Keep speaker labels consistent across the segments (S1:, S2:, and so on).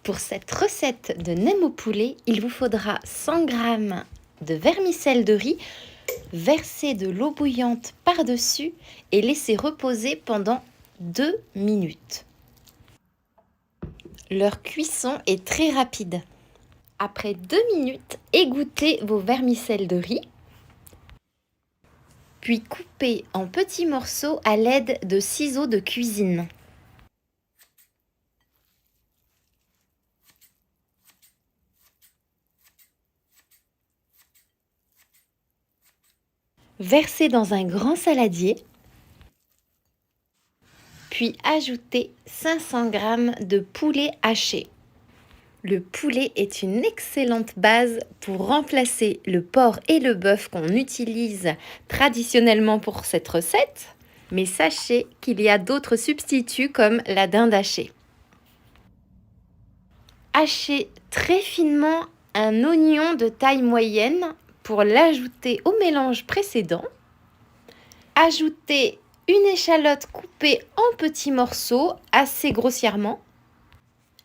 S1: Pour cette recette de nem au poulet, il vous faudra 100 g de vermicelle de riz, verser de l'eau bouillante par-dessus et laisser reposer pendant 2 minutes. Leur cuisson est très rapide. Après 2 minutes, égouttez vos vermicelles de riz, puis coupez en petits morceaux à l'aide de ciseaux de cuisine. Versez dans un grand saladier, puis ajoutez 500 g de poulet haché. Le poulet est une excellente base pour remplacer le porc et le bœuf qu'on utilise traditionnellement pour cette recette, mais sachez qu'il y a d'autres substituts comme la dinde hachée. Hachez très finement un oignon de taille moyenne pour l'ajouter au mélange précédent. Ajoutez une échalote coupée en petits morceaux assez grossièrement.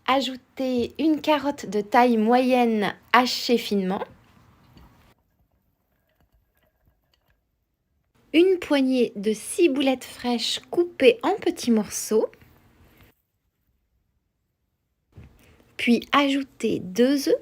S1: Ajoutez une carotte de taille moyenne hachée finement. Une poignée de ciboulettes fraîches coupées en petits morceaux. Puis ajoutez 2 œufs.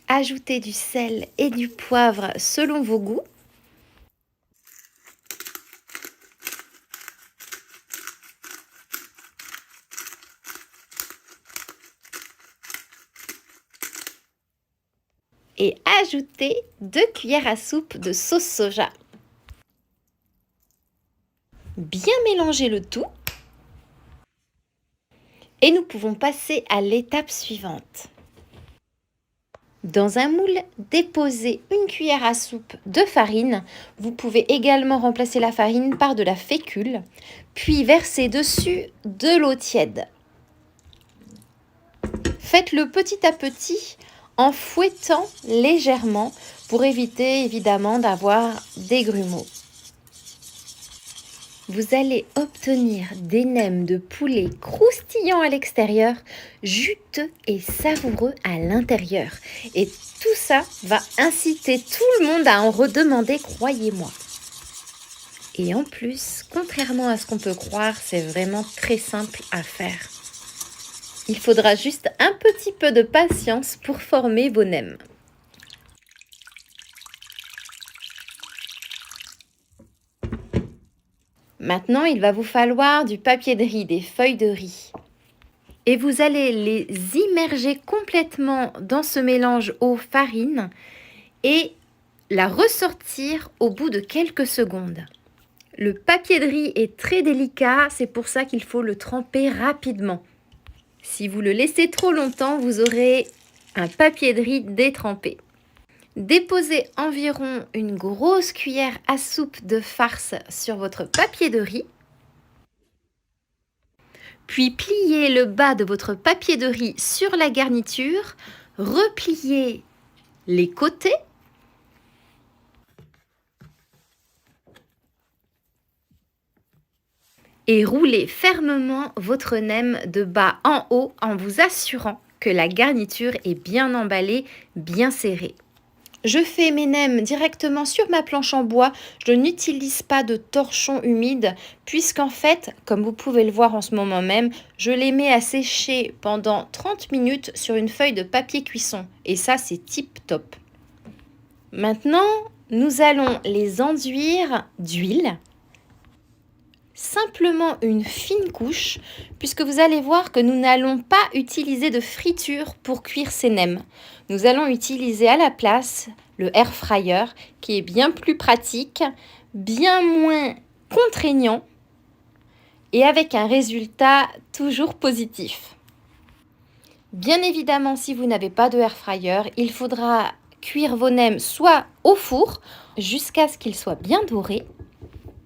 S1: Ajoutez du sel et du poivre selon vos goûts. Et ajoutez 2 cuillères à soupe de sauce soja. Bien mélanger le tout. Et nous pouvons passer à l'étape suivante. Dans un moule, déposez une cuillère à soupe de farine. Vous pouvez également remplacer la farine par de la fécule, puis versez dessus de l'eau tiède. Faites-le petit à petit en fouettant légèrement pour éviter évidemment d'avoir des grumeaux. Vous allez obtenir des nems de poulet croustillants à l'extérieur, juteux et savoureux à l'intérieur. Et tout ça va inciter tout le monde à en redemander, croyez-moi. Et en plus, contrairement à ce qu'on peut croire, c'est vraiment très simple à faire. Il faudra juste un petit peu de patience pour former vos nems. Maintenant, il va vous falloir du papier de riz, des feuilles de riz. Et vous allez les immerger complètement dans ce mélange eau-farine et la ressortir au bout de quelques secondes. Le papier de riz est très délicat, c'est pour ça qu'il faut le tremper rapidement. Si vous le laissez trop longtemps, vous aurez un papier de riz détrempé. Déposez environ une grosse cuillère à soupe de farce sur votre papier de riz. Puis pliez le bas de votre papier de riz sur la garniture. Repliez les côtés. Et roulez fermement votre nem de bas en haut en vous assurant que la garniture est bien emballée, bien serrée. Je fais mes nems directement sur ma planche en bois. Je n'utilise pas de torchon humide puisqu'en fait, comme vous pouvez le voir en ce moment même, je les mets à sécher pendant 30 minutes sur une feuille de papier cuisson. Et ça, c'est tip top. Maintenant, nous allons les enduire d'huile. Simplement une fine couche, puisque vous allez voir que nous n'allons pas utiliser de friture pour cuire ces nems. Nous allons utiliser à la place le air fryer, qui est bien plus pratique, bien moins contraignant et avec un résultat toujours positif. Bien évidemment, si vous n'avez pas de air fryer, il faudra cuire vos nems soit au four jusqu'à ce qu'ils soient bien dorés,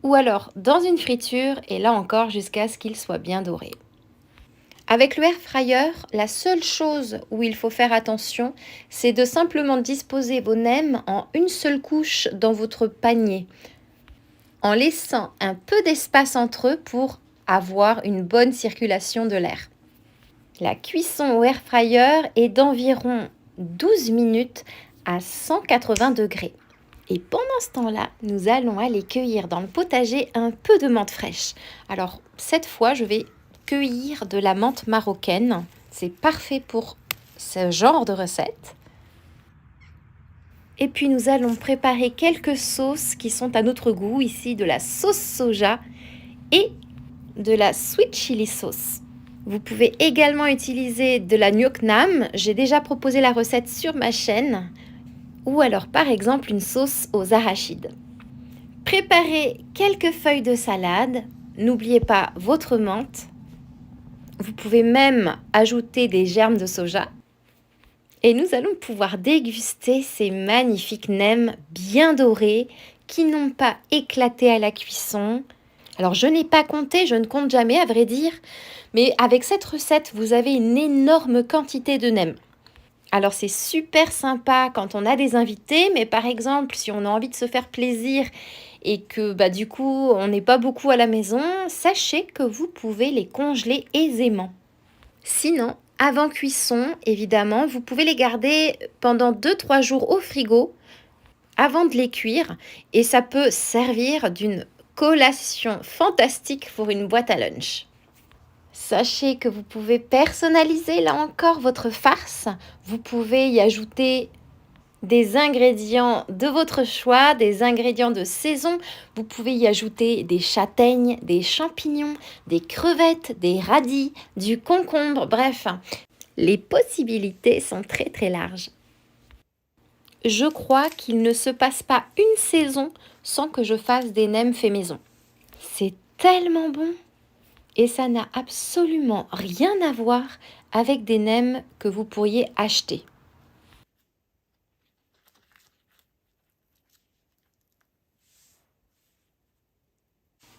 S1: ou alors dans une friture et là encore jusqu'à ce qu'il soit bien doré. Avec le air fryer, la seule chose où il faut faire attention, c'est de simplement disposer vos nems en une seule couche dans votre panier, en laissant un peu d'espace entre eux pour avoir une bonne circulation de l'air. La cuisson au air fryer est d'environ 12 minutes à 180 degrés. Et pendant ce temps-là, nous allons aller cueillir dans le potager un peu de menthe fraîche. Alors, cette fois, je vais cueillir de la menthe marocaine. C'est parfait pour ce genre de recette. Et puis, nous allons préparer quelques sauces qui sont à notre goût. Ici, de la sauce soja et de la sweet chili sauce. Vous pouvez également utiliser de la nuoc nam. J'ai déjà proposé la recette sur ma chaîne. Ou alors, par exemple, une sauce aux arachides. Préparez quelques feuilles de salade. N'oubliez pas votre menthe. Vous pouvez même ajouter des germes de soja. Et nous allons pouvoir déguster ces magnifiques nems bien dorés qui n'ont pas éclaté à la cuisson. Alors je n'ai pas compté, je ne compte jamais à vrai dire, mais avec cette recette, vous avez une énorme quantité de nems. Alors c'est super sympa quand on a des invités, mais par exemple si on a envie de se faire plaisir et que du coup on n'est pas beaucoup à la maison, sachez que vous pouvez les congeler aisément. Sinon, avant cuisson, évidemment, vous pouvez les garder pendant 2-3 jours au frigo avant de les cuire et ça peut servir d'une collation fantastique pour une boîte à lunch. Sachez que vous pouvez personnaliser là encore votre farce. Vous pouvez y ajouter des ingrédients de votre choix, des ingrédients de saison. Vous pouvez y ajouter des châtaignes, des champignons, des crevettes, des radis, du concombre, bref. Les possibilités sont très très larges. Je crois qu'il ne se passe pas une saison sans que je fasse des nems faits maison. C'est tellement bon! Et ça n'a absolument rien à voir avec des nems que vous pourriez acheter.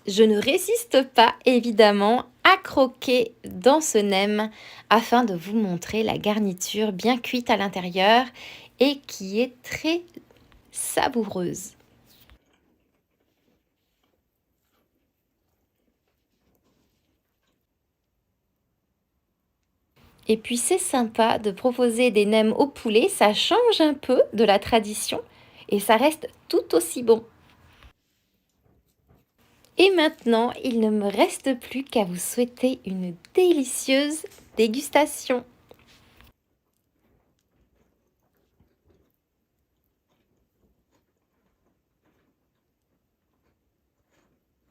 S1: Je ne résiste pas évidemment à croquer dans ce nem afin de vous montrer la garniture bien cuite à l'intérieur et qui est très savoureuse. Et puis c'est sympa de proposer des nems au poulet, ça change un peu de la tradition et ça reste tout aussi bon. Et maintenant, il ne me reste plus qu'à vous souhaiter une délicieuse dégustation.